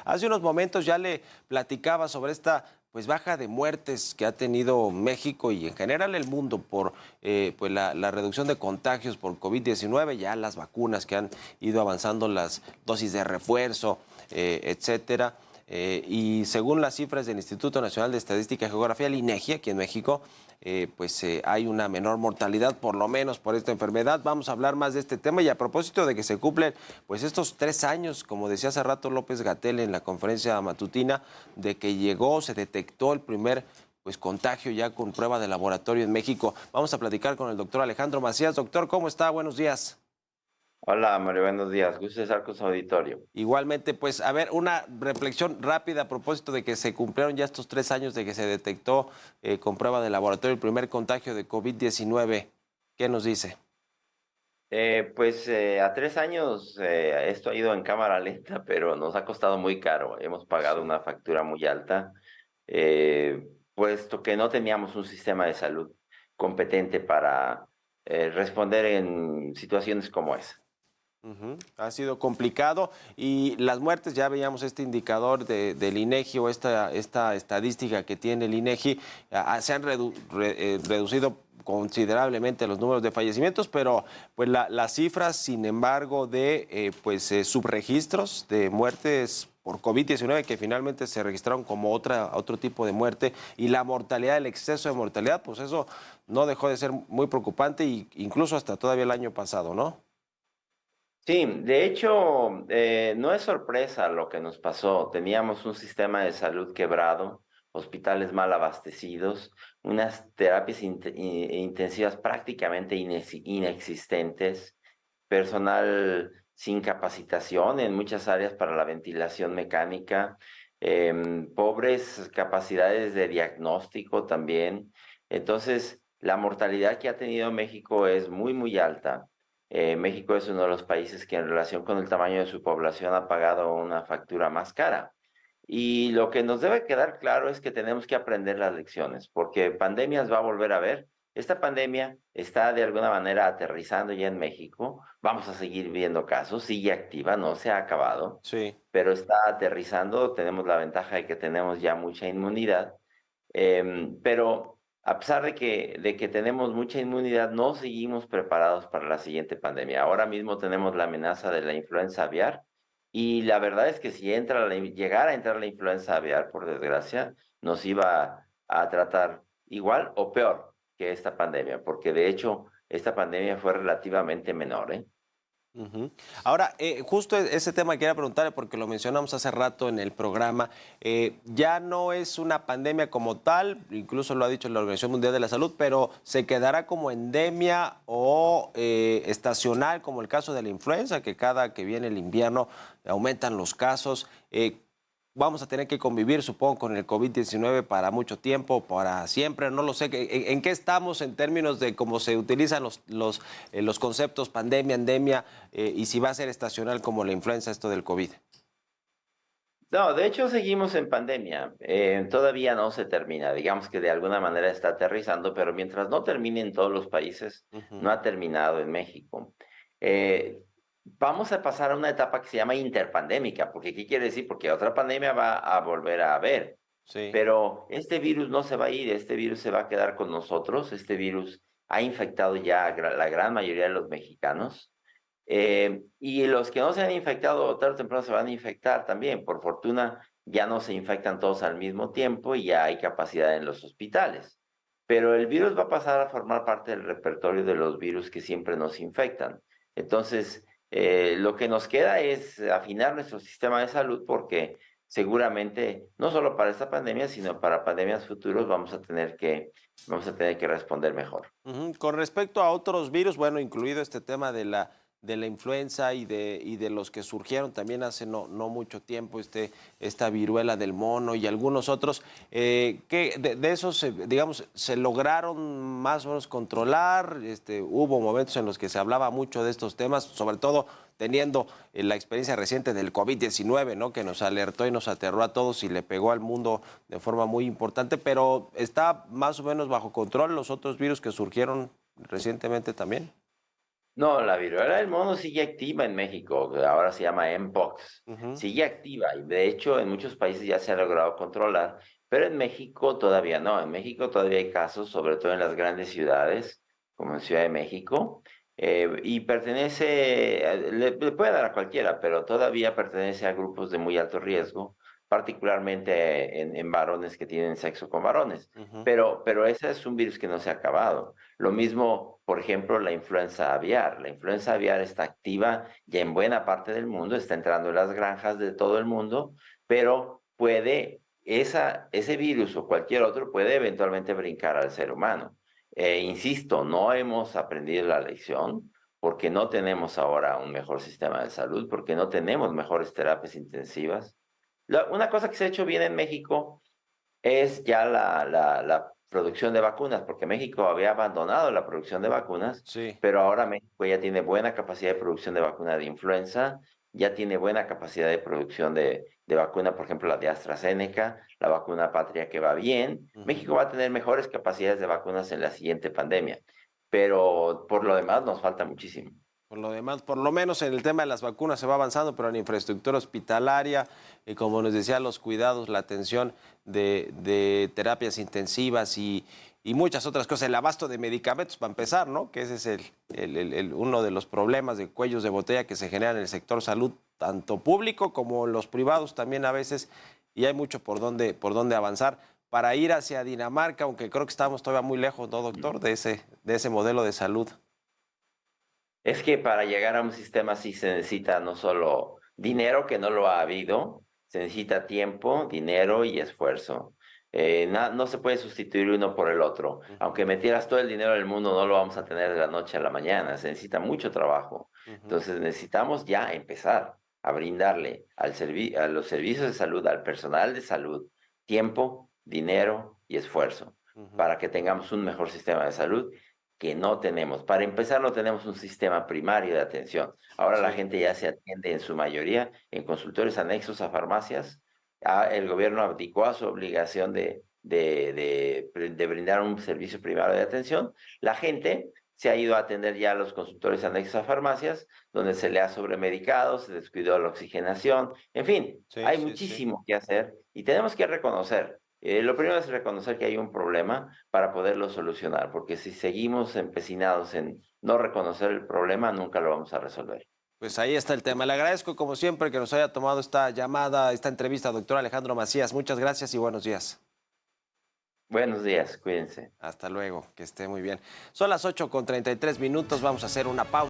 Hace unos momentos ya le platicaba sobre esta pues baja de muertes que ha tenido México y en general el mundo por pues la reducción de contagios por COVID-19, ya las vacunas que han ido avanzando, las dosis de refuerzo, etcétera. Y según las cifras del Instituto Nacional de Estadística y Geografía, el INEGI, aquí en México, hay una menor mortalidad, por lo menos por esta enfermedad. Vamos a hablar más de este tema y a propósito de que se cumplen pues estos 3 años, como decía hace rato López-Gatell en la conferencia matutina, de que se detectó el primer pues contagio ya con prueba de laboratorio en México. Vamos a platicar con el doctor Alejandro Macías. Doctor, ¿cómo está? Buenos días. Hola, Mario, buenos días. Gusto estar con su auditorio. Igualmente, pues, a ver, una reflexión rápida a propósito de que se cumplieron ya estos 3 años de que se detectó con prueba de laboratorio el primer contagio de COVID-19. ¿Qué nos dice? A 3 años esto ha ido en cámara lenta, pero nos ha costado muy caro. Hemos pagado Sí. una factura muy alta, eh, puesto que no teníamos un sistema de salud competente para responder en situaciones como esa. Ujú. Ha sido complicado y las muertes, ya veíamos este indicador del INEGI o esta estadística que tiene el INEGI, se han reducido considerablemente los números de fallecimientos, pero pues las cifras, sin embargo, de subregistros de muertes por COVID-19 que finalmente se registraron como otro tipo de muerte y la mortalidad, el exceso de mortalidad, pues eso no dejó de ser muy preocupante y incluso hasta todavía el año pasado, ¿no? Sí, de hecho, no es sorpresa lo que nos pasó. Teníamos un sistema de salud quebrado, hospitales mal abastecidos, unas terapias intensivas prácticamente inexistentes, personal sin capacitación en muchas áreas para la ventilación mecánica, pobres capacidades de diagnóstico también. Entonces, la mortalidad que ha tenido México es muy, muy alta. México es uno de los países que en relación con el tamaño de su población ha pagado una factura más cara. Y lo que nos debe quedar claro es que tenemos que aprender las lecciones, porque pandemias va a volver a haber. Esta pandemia está de alguna manera aterrizando ya en México. Vamos a seguir viendo casos, sigue activa, no se ha acabado, Sí. pero está aterrizando. Tenemos la ventaja de que tenemos ya mucha inmunidad. Pero a pesar de que tenemos mucha inmunidad, no seguimos preparados para la siguiente pandemia. Ahora mismo tenemos la amenaza de la influenza aviar y la verdad es que si llegara a entrar la influenza aviar, por desgracia, nos iba a tratar igual o peor que esta pandemia, porque de hecho esta pandemia fue relativamente menor, ¿eh? Ujú. Ahora, justo ese tema quería preguntarle porque lo mencionamos hace rato en el programa. Ya no es una pandemia como tal, incluso lo ha dicho la Organización Mundial de la Salud, pero se quedará como endemia o estacional, como el caso de la influenza, que cada que viene el invierno aumentan los casos. Vamos a tener que convivir, supongo, con el COVID-19 para mucho tiempo, para siempre, no lo sé. ¿En qué estamos en términos de cómo se utilizan los conceptos pandemia, endemia, y si va a ser estacional como la influenza, esto del COVID? No, de hecho seguimos en pandemia. Todavía no se termina. Digamos que de alguna manera está aterrizando, pero mientras no termine en todos los países, Ujú. no ha terminado en México. Vamos a pasar a una etapa que se llama interpandémica, porque ¿qué quiere decir? Porque otra pandemia va a volver a haber. Sí. Pero este virus no se va a ir, este virus se va a quedar con nosotros. Este virus ha infectado ya a la gran mayoría de los mexicanos. Y los que no se han infectado tarde o temprano se van a infectar también. Por fortuna, ya no se infectan todos al mismo tiempo y ya hay capacidad en los hospitales. Pero el virus va a pasar a formar parte del repertorio de los virus que siempre nos infectan. Entonces, lo que nos queda es afinar nuestro sistema de salud porque seguramente, no solo para esta pandemia, sino para pandemias futuras, vamos a tener que responder mejor. Ujú. Con respecto a otros virus, bueno, incluido este tema de la influenza y de los que surgieron también hace no mucho tiempo, esta viruela del mono y algunos otros, que de esos, digamos, se lograron más o menos controlar. Hubo momentos en los que se hablaba mucho de estos temas, sobre todo teniendo la experiencia reciente del COVID-19, ¿no? Que nos alertó y nos aterró a todos y le pegó al mundo de forma muy importante, pero está más o menos bajo control los otros virus que surgieron recientemente también. No, la viruela del mono sigue activa en México, que ahora se llama Mpox. Ujú. Sigue activa y de hecho en muchos países ya se ha logrado controlar, pero en México todavía no. En México todavía hay casos, sobre todo en las grandes ciudades, como en Ciudad de México, y pertenece, le puede dar a cualquiera, pero todavía pertenece a grupos de muy alto riesgo, particularmente en varones que tienen sexo con varones. Ujú. Pero ese es un virus que no se ha acabado. Lo mismo, por ejemplo, la influenza aviar. La influenza aviar está activa ya en buena parte del mundo, está entrando en las granjas de todo el mundo, pero ese virus o cualquier otro puede eventualmente brincar al ser humano. Insisto, no hemos aprendido la lección porque no tenemos ahora un mejor sistema de salud, porque no tenemos mejores terapias intensivas. Una cosa que se ha hecho bien en México es ya la producción de vacunas, porque México había abandonado la producción de vacunas, Sí. pero ahora México ya tiene buena capacidad de producción de vacuna de influenza, ya tiene buena capacidad de producción de vacuna, por ejemplo, la de AstraZeneca, la vacuna Patria que va bien. Ujú. México va a tener mejores capacidades de vacunas en la siguiente pandemia, pero por lo demás nos falta muchísimo. Por lo demás, por lo menos en el tema de las vacunas se va avanzando, pero en infraestructura hospitalaria, como nos decía, los cuidados, la atención de terapias intensivas y muchas otras cosas, el abasto de medicamentos para empezar, ¿no? Que ese es uno de los problemas de cuellos de botella que se generan en el sector salud, tanto público como los privados también a veces, y hay mucho por dónde avanzar para ir hacia Dinamarca, aunque creo que estamos todavía muy lejos, ¿no, doctor? De ese modelo de salud. Es que para llegar a un sistema así se necesita no solo dinero, que no lo ha habido, se necesita tiempo, dinero y esfuerzo. No se puede sustituir uno por el otro. Ujú. Aunque metieras todo el dinero del mundo, no lo vamos a tener de la noche a la mañana. Se necesita mucho trabajo. Ujú. Entonces necesitamos ya empezar a brindarle a los servicios de salud, al personal de salud, tiempo, dinero y esfuerzo Ujú. para que tengamos un mejor sistema de salud que no tenemos. Para empezar, no tenemos un sistema primario de atención. Ahora la Sí. gente ya se atiende en su mayoría en consultorios anexos a farmacias. El gobierno abdicó a su obligación de brindar un servicio primario de atención. La gente se ha ido a atender ya a los consultorios anexos a farmacias, donde se le ha sobremedicado, se descuidó la oxigenación, en fin, Sí, hay sí, sí. muchísimo que hacer y tenemos que reconocer. Lo primero es reconocer que hay un problema para poderlo solucionar, porque si seguimos empecinados en no reconocer el problema, nunca lo vamos a resolver. Pues ahí está el tema. Le agradezco como siempre que nos haya tomado esta llamada, esta entrevista, doctor Alejandro Macías. Muchas gracias y buenos días. Buenos días, cuídense. Hasta luego, que esté muy bien. Son las 8:33, vamos a hacer una pausa.